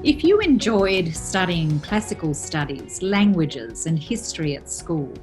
If you enjoyed studying classical studies, languages, and history at school,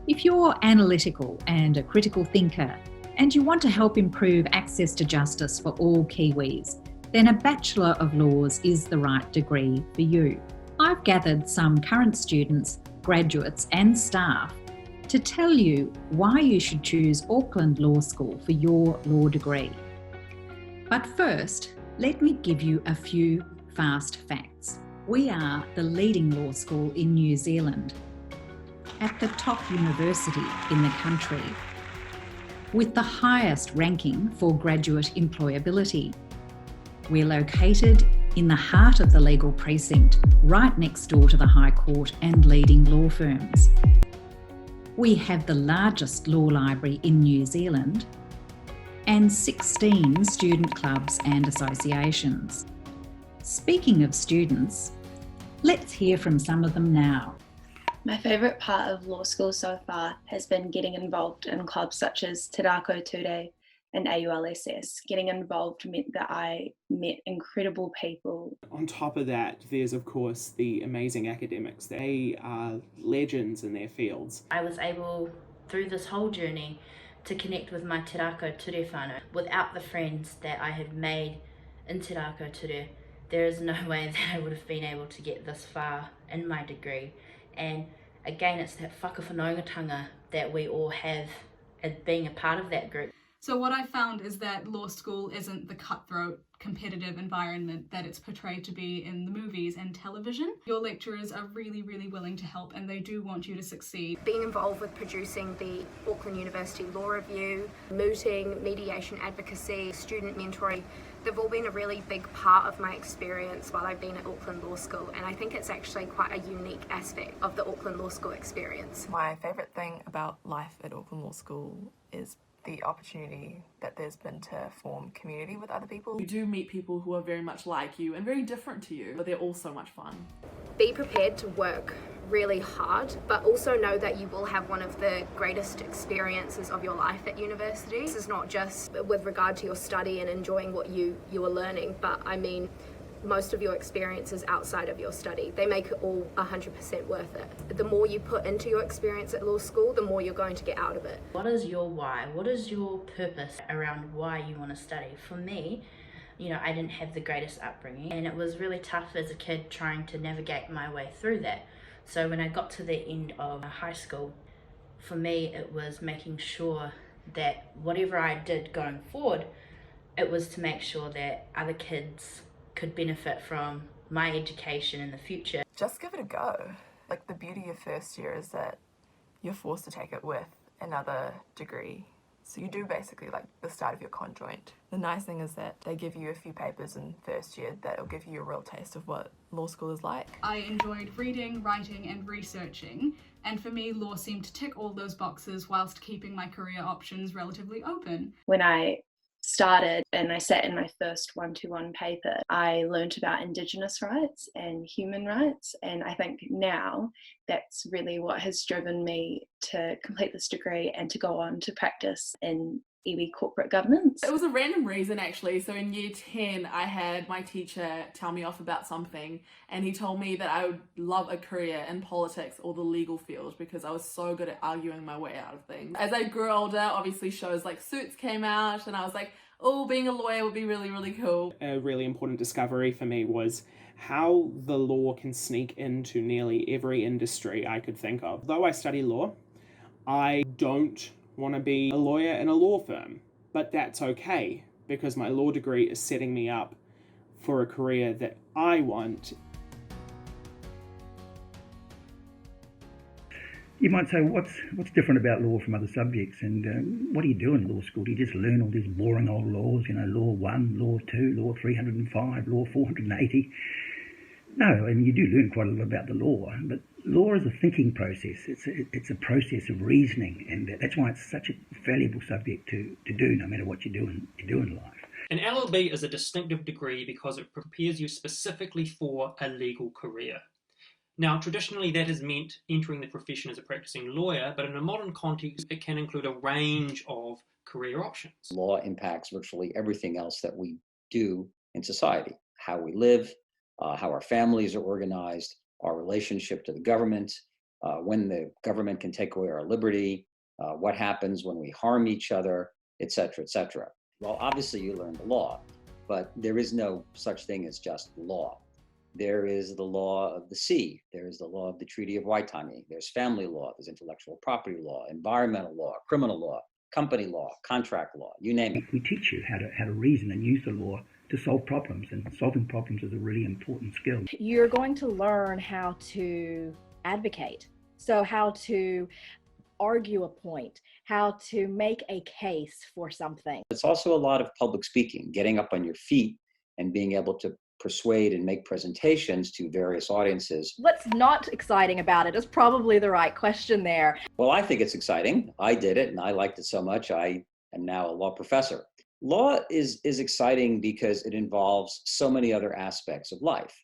if you're analytical and a critical thinker, and you want to help improve access to justice for all Kiwis, then a Bachelor of Laws is the right degree for you. I've gathered some current students, graduates, and staff to tell you why you should choose Auckland Law School for your law degree. But first, let me give you a few fast facts. We are the leading law school in New Zealand, at the top university in the country, with the highest ranking for graduate employability. We're located in the heart of the legal precinct, right next door to the High Court and leading law firms. We have the largest law library in New Zealand and 16 student clubs and associations. Speaking of students, let's hear from some of them now. My favourite part of law school so far has been getting involved in clubs such as Te Rākau Ture and AULSS. Getting involved meant that I met incredible people. On top of that, there's of course the amazing academics. They are legends in their fields. I was able, through this whole journey, to connect with my Te Rākau Ture whānau. Without the friends that I had made in Te Rākau Ture, there is no way that I would have been able to get this far in my degree. And again, it's that whakawhanaungatanga that we all have at being a part of that group. So what I found is that law school isn't the cutthroat, competitive environment that it's portrayed to be in the movies and television. Your lecturers are really, really willing to help, and they do want you to succeed. Being involved with producing the Auckland University Law Review, Mooting, mediation advocacy, student mentoring, they've all been a really big part of my experience while I've been at Auckland Law School, and I think it's actually quite a unique aspect of the Auckland Law School experience. My favourite thing about life at Auckland Law School is the opportunity that there's been to form community with other people. You do meet people who are very much like you and very different to you, but they're all so much fun. Be prepared to work really hard, but also know that you will have one of the greatest experiences of your life at university. This is not just with regard to your study and enjoying what you are learning, but I mean most of your experiences outside of your study. They make it all 100% worth it. The more you put into your experience at law school, the more you're going to get out of it. What is your why? What is your purpose around why you want to study? For me, I didn't have the greatest upbringing, and it was really tough as a kid trying to navigate my way through that. So when I got to the end of high school, for me it was making sure that whatever I did going forward, it was to make sure that other kids could benefit from my education in the future. Just give it a go. Like, the beauty of first year is that you're forced to take it with another degree. So you do basically like the start of your conjoint. The nice thing is that they give you a few papers in first year that'll give you a real taste of what law school is like. I enjoyed reading, writing, and researching, and for me, law seemed to tick all those boxes whilst keeping my career options relatively open. When I started and I sat in my first 1-to-1 paper, I learnt about Indigenous rights and human rights, and I think now that's really what has driven me to complete this degree and to go on to practice in iwi corporate governance. It was a random reason, actually. So in year 10, I had my teacher tell me off about something, and he told me that I would love a career in politics or the legal field because I was so good at arguing my way out of things. As I grew older, obviously shows like Suits came out, and I was like, oh, being a lawyer would be really, really cool. A really important discovery for me was how the law can sneak into nearly every industry I could think of. Though I study law, I don't want to be a lawyer in a law firm, but that's okay because my law degree is setting me up for a career that I want. You might say, what's different about law from other subjects, and what do you do in law school? Do you just learn all these boring old laws, Law 1, Law 2, Law 305, Law 480? No, I mean, you do learn quite a lot about the law, but law is a thinking process. It's a process of reasoning, and that's why it's such a valuable subject to do, no matter what you do in life. An LLB is a distinctive degree because it prepares you specifically for a legal career. Now, traditionally that has meant entering the profession as a practicing lawyer, but in a modern context, it can include a range of career options. Law impacts virtually everything else that we do in society, how we live, how our families are organized, our relationship to the government, when the government can take away our liberty, what happens when we harm each other, et cetera, et cetera. Well, obviously you learn the law, but there is no such thing as just law. There is the law of the sea. There is the law of the Treaty of Waitangi. There's family law. There's intellectual property law, environmental law, criminal law, company law, contract law, you name it. We teach you how to reason and use the law to solve problems, and solving problems is a really important skill. You're going to learn how to advocate. So how to argue a point, how to make a case for something. It's also a lot of public speaking, getting up on your feet and being able to persuade and make presentations to various audiences. What's not exciting about it is probably the right question there. Well, I think it's exciting. I did it and I liked it so much I am now a law professor. Law is exciting because it involves so many other aspects of life.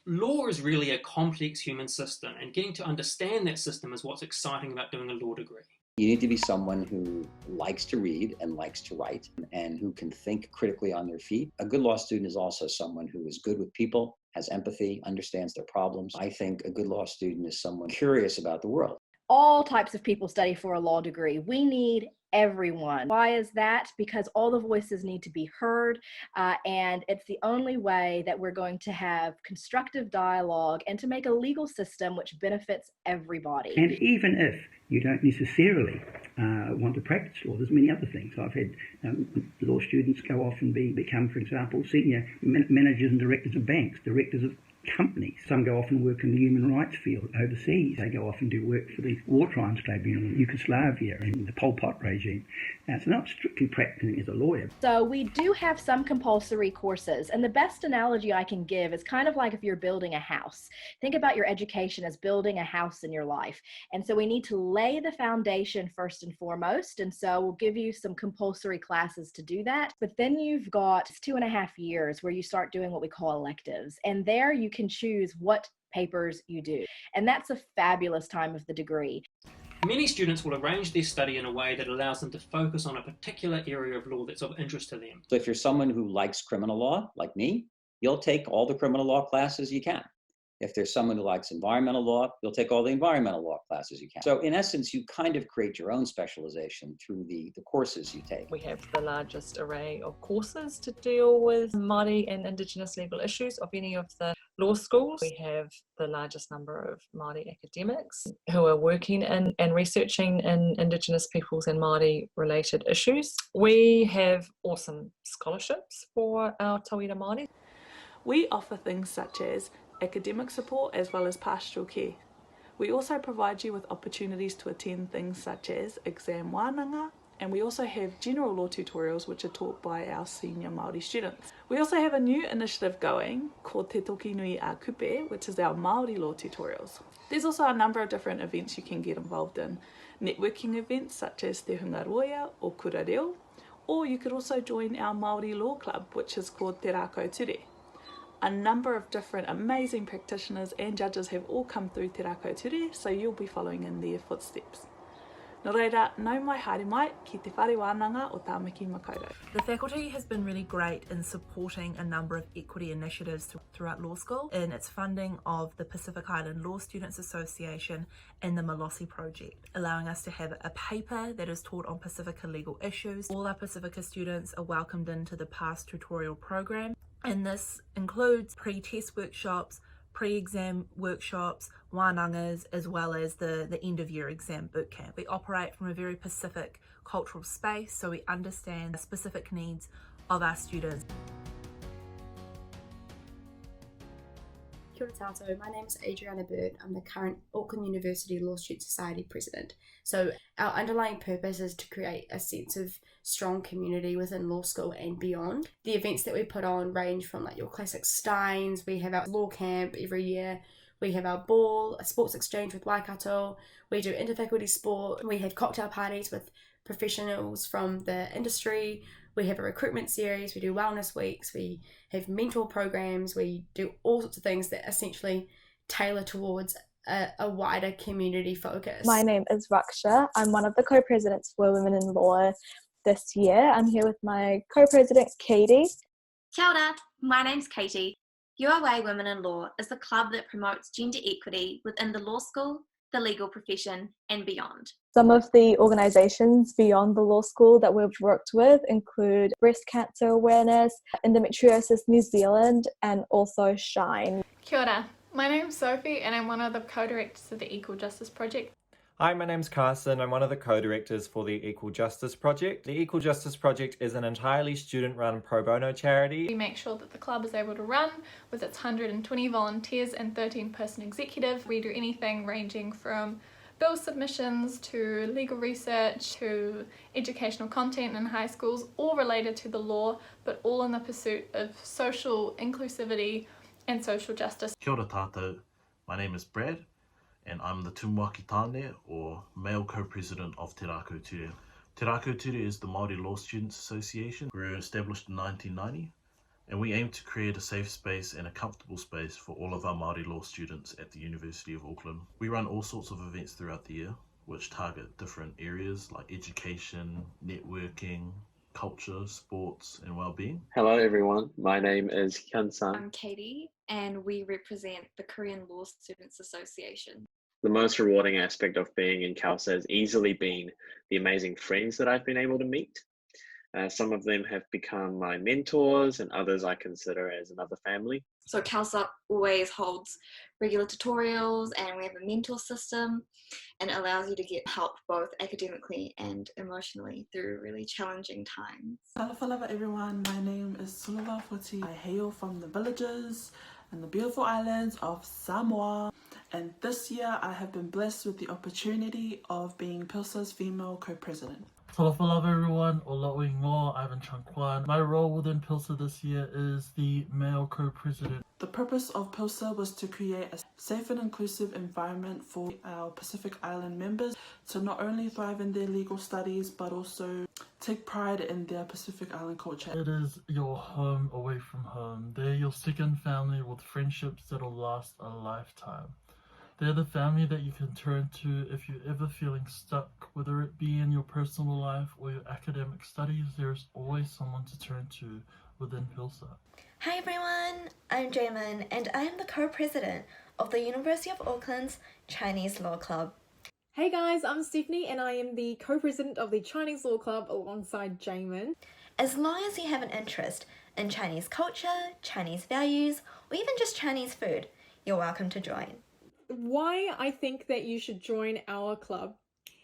Law is really a complex human system, and getting to understand that system is what's exciting about doing a law degree. You need to be someone who likes to read and likes to write and who can think critically on their feet. A good law student is also someone who is good with people, has empathy, understands their problems. I think a good law student is someone curious about the world. All types of people study for a law degree. We need everyone. Why is that? Because all the voices need to be heard, and it's the only way that we're going to have constructive dialogue and to make a legal system which benefits everybody. And even if you don't necessarily want to practice law, there's many other things. I've had law students go off and become, for example, senior managers and directors of banks, directors of companies. Some go off and work in the human rights field overseas. They go off and do work for the War Crimes Tribunal in Yugoslavia and the Pol Pot regime. It's not strictly practicing as a lawyer. So we do have some compulsory courses, and the best analogy I can give is kind of like if you're building a house. Think about your education as building a house in your life. And so we need to lay the foundation first and foremost, and so we'll give you some compulsory classes to do that. But then you've got 2.5 years where you start doing what we call electives, and there you can choose what papers you do. And that's a fabulous time of the degree. Many students will arrange their study in a way that allows them to focus on a particular area of law that's of interest to them. So if you're someone who likes criminal law, like me, you'll take all the criminal law classes you can. If there's someone who likes environmental law, you'll take all the environmental law classes you can. So in essence, you kind of create your own specialization through the courses you take. We have the largest array of courses to deal with Māori and Indigenous legal issues of any of the law schools. We have the largest number of Māori academics who are working in and researching in Indigenous peoples and Māori related issues. We have awesome scholarships for our tauira Māori. We offer things such as academic support as well as pastoral care. We also provide you with opportunities to attend things such as exam wānanga, and we also have general law tutorials which are taught by our senior Māori students. We also have a new initiative going called Te Toki Nui a Kupe, which is our Māori law tutorials. There's also a number of different events you can get involved in. Networking events such as Te Hungaroia or Kura Reo, or you could also join our Māori Law Club, which is called Te Rākau Ture. A number of different amazing practitioners and judges have all come through Te Rākau Ture, so you'll be following in their footsteps. Nō reira, nau mai haere mai ki te whare wānanga o Tāmaki Makaurau. The faculty has been really great in supporting a number of equity initiatives throughout law school in its funding of the Pacific Island Law Students Association and the Malossi Project, allowing us to have a paper that is taught on Pacifica legal issues. All our Pacifica students are welcomed into the past tutorial program, and this includes pre-test workshops, pre-exam workshops, wānangas, as well as the end-of-year exam bootcamp. We operate from a very Pacific cultural space, so we understand the specific needs of our students. Kia ora tātou, my name is Adriana Bird. I'm the current Auckland University Law Student Society President. So our underlying purpose is to create a sense of strong community within law school and beyond. The events that we put on range from like your classic Steins, we have our law camp every year, we have our ball, a sports exchange with Waikato, we do interfaculty sport, we have cocktail parties with professionals from the industry, we have a recruitment series, we do wellness weeks, we have mentor programs, we do all sorts of things that essentially tailor towards a wider community focus. My name is Raksha. I'm one of the co-presidents for Women in Law this year. I'm here with my co-president, Katie. Kia ora, my name's Katie. UOA Women in Law is the club that promotes gender equity within the law school, the legal profession, and beyond. Some of the organisations beyond the law school that we've worked with include Breast Cancer Awareness, Endometriosis New Zealand, and also Shine. Kia ora. My name's Sophie and I'm one of the co-directors of the Equal Justice Project. Hi, my name's Carson. I'm one of the co-directors for the Equal Justice Project. The Equal Justice Project is an entirely student-run pro bono charity. We make sure that the club is able to run with its 120 volunteers and 13-person executive. We do anything ranging from bill submissions to legal research to educational content in high schools, all related to the law, but all in the pursuit of social inclusivity and social justice. Kia ora tātou. My name is Brad, and I'm the Tumuaki Tāne, or male co-president of Te Rākau Ture. Te Rākau Ture is the Māori Law Students Association. We were established in 1990, and we aim to create a safe space and a comfortable space for all of our Māori law students at the University of Auckland. We run all sorts of events throughout the year, which target different areas like education, networking, culture, sports, and well-being. Hello everyone, my name is Hyun-san. I'm Katie, and we represent the Korean Law Students Association. The most rewarding aspect of being in CALSA has easily been the amazing friends that I've been able to meet. Some of them have become my mentors and others I consider as another family. So CALSA always holds regular tutorials and we have a mentor system, and it allows you to get help both academically and emotionally through really challenging times. Hello everyone, my name is Sulava Foti. I hail from the villages and the beautiful islands of Samoa, and this year I have been blessed with the opportunity of being PILSA's female co-president. Talofa everyone, o lau ingoa, Ivan Chankwan. My role within PILSA this year is the male co-president. The purpose of PILSA was to create a safe and inclusive environment for our Pacific Island members to not only thrive in their legal studies but also take pride in their Pacific Island culture. It is your home away from home. They're your second family with friendships that'll last a lifetime. They're the family that you can turn to if you're ever feeling stuck, whether it be in your personal life or your academic studies. There's always someone to turn to within PILSA. Hi everyone, I'm Jamin and I am the co-president of the University of Auckland's Chinese Law Club. Hey guys, I'm Stephanie and I am the co-president of the Chinese Law Club alongside Jamin. As long as you have an interest in Chinese culture, Chinese values, or even just Chinese food, you're welcome to join. Why I think that you should join our club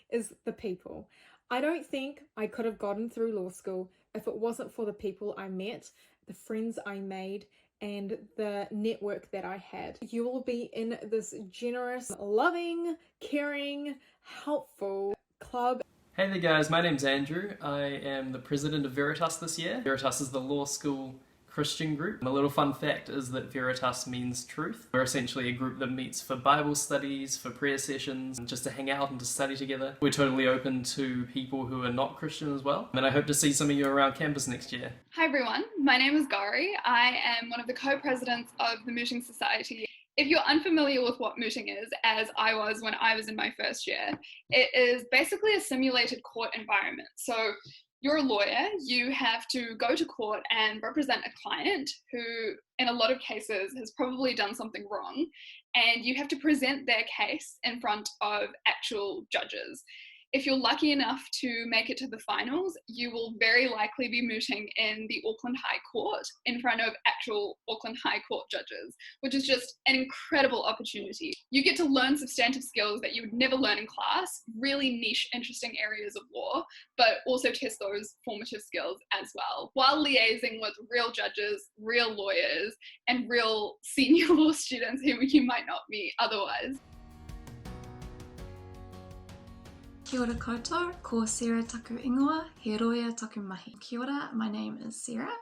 is the people. I don't think I could have gotten through law school if it wasn't for the people I met, the friends I made, and the network that I had. You will be in this generous, loving, caring, helpful club. Hey there guys, my name's Andrew. I am the president of Veritas this year. Veritas is the law school Christian group. A little fun fact is that Veritas means truth. We're essentially a group that meets for Bible studies, for prayer sessions, and just to hang out and to study together. We're totally open to people who are not Christian as well. And I hope to see some of you around campus next year. Hi everyone, my name is Gauri. I am one of the co-presidents of the Mooting Society. If you're unfamiliar with what mooting is, as I was when I was in my first year, it is basically a simulated court environment. So you're a lawyer, you have to go to court and represent a client who, in a lot of cases, has probably done something wrong, and you have to present their case in front of actual judges. If you're lucky enough to make it to the finals, you will very likely be mooting in the Auckland High Court in front of actual Auckland High Court judges, which is just an incredible opportunity. You get to learn substantive skills that you would never learn in class, really niche, interesting areas of law, but also test those formative skills as well, while liaising with real judges, real lawyers, and real senior law students who you might not meet otherwise. Kia ora koutou, ko Sarah taku ingoa, he roia taku mahi. Kia ora, my name is Sarah.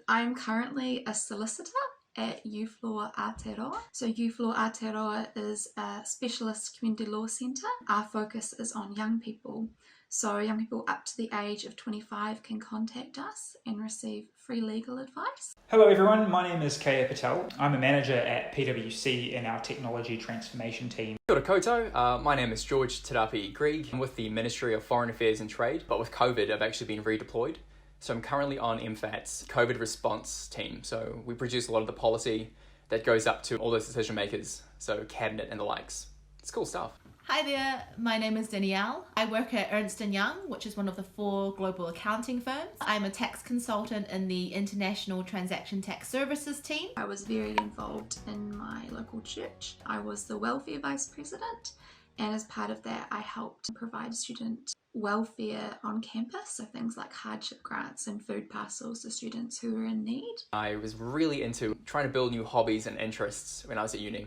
I'm currently a solicitor at Youth Law Aotearoa. So Youth Law Aotearoa is a specialist community law centre. Our focus is on young people. So young people up to the age of 25 can contact us and receive free legal advice. Hello everyone, my name is Kaya Patel. I'm a manager at PwC in our technology transformation team. Kia ora koutou, my name is George Tarapi Grieg. I'm with the Ministry of Foreign Affairs and Trade, but with COVID I've actually been redeployed. So I'm currently on MFAT's COVID response team. So we produce a lot of the policy that goes up to all those decision makers, so cabinet and the likes. It's cool stuff. Hi there, my name is Danielle. I work at Ernst & Young, which is one of the 4 global accounting firms. I'm a tax consultant in the International Transaction Tax Services team. I was very involved in my local church. I was the welfare vice president, and as part of that I helped provide student welfare on campus, so things like hardship grants and food parcels to students who were in need. I was really into trying to build new hobbies and interests when I was at uni.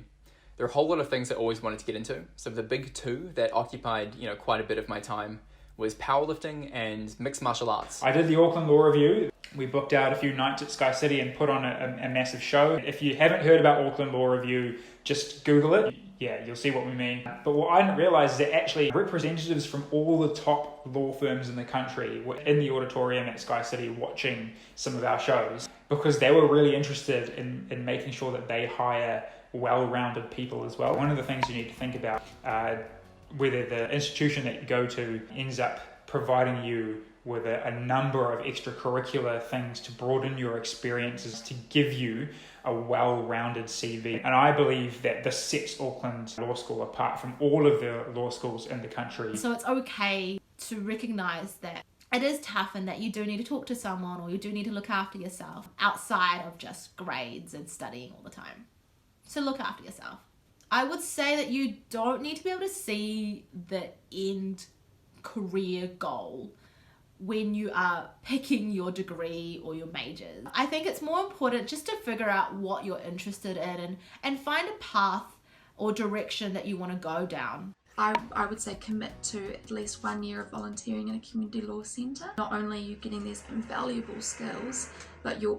There are a whole lot of things I always wanted to get into. So the big 2 that occupied, quite a bit of my time was powerlifting and mixed martial arts. I did the Auckland Law Review. We booked out a few nights at Sky City and put on a massive show. If you haven't heard about Auckland Law Review, just Google it. Yeah, you'll see what we mean. But what I didn't realise is that actually representatives from all the top law firms in the country were in the auditorium at Sky City watching some of our shows because they were really interested in making sure that they hire well-rounded people as well. One of the things you need to think about, whether the institution that you go to ends up providing you with a number of extracurricular things to broaden your experiences, to give you a well-rounded CV. And I believe that this sets Auckland Law School apart from all of the law schools in the country. So it's okay to recognise that it is tough and that you do need to talk to someone, or you do need to look after yourself outside of just grades and studying all the time. So look after yourself. I would say that you don't need to be able to see the end career goal when you are picking your degree or your majors. I think it's more important just to figure out what you're interested in and find a path or direction that you want to go down. I would say commit to at least 1 year of volunteering in a community law centre. Not only are you getting these invaluable skills, but you're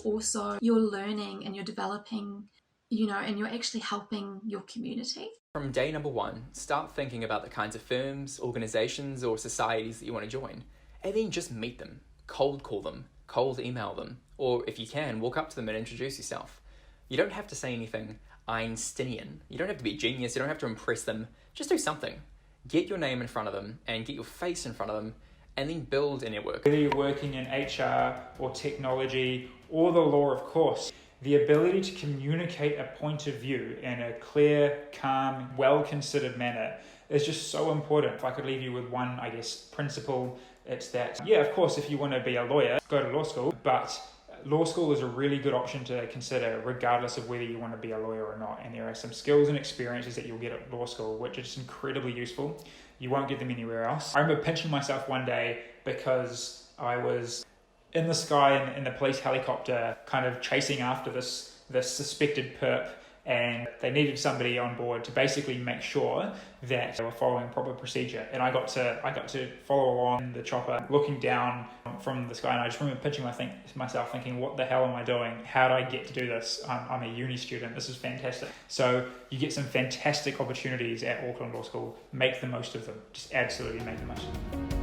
learning and you're developing, and you're actually helping your community. From day number 1, start thinking about the kinds of firms, organisations or societies that you want to join. And then just meet them, cold call them, cold email them, or if you can, walk up to them and introduce yourself. You don't have to say anything Einsteinian. You don't have to be a genius, you don't have to impress them. Just do something. Get your name in front of them and get your face in front of them, and then build a network. Whether you're working in HR or technology or the law, of course, the ability to communicate a point of view in a clear, calm, well-considered manner is just so important. If I could leave you with one, principle, it's that, yeah, of course, if you want to be a lawyer, go to law school, but law school is a really good option to consider regardless of whether you want to be a lawyer or not. And there are some skills and experiences that you'll get at law school which are just incredibly useful. You won't get them anywhere else. I remember pinching myself one day because I was in the sky in the police helicopter kind of chasing after this suspected perp, and they needed somebody on board to basically make sure that they were following proper procedure. And I got to follow along in the chopper, looking down from the sky, and I just remember pinching myself thinking, what the hell am I doing? How do I get to do this? I'm a uni student. This is fantastic. So you get some fantastic opportunities at Auckland Law School. Make the most of them. Just absolutely make the most of them.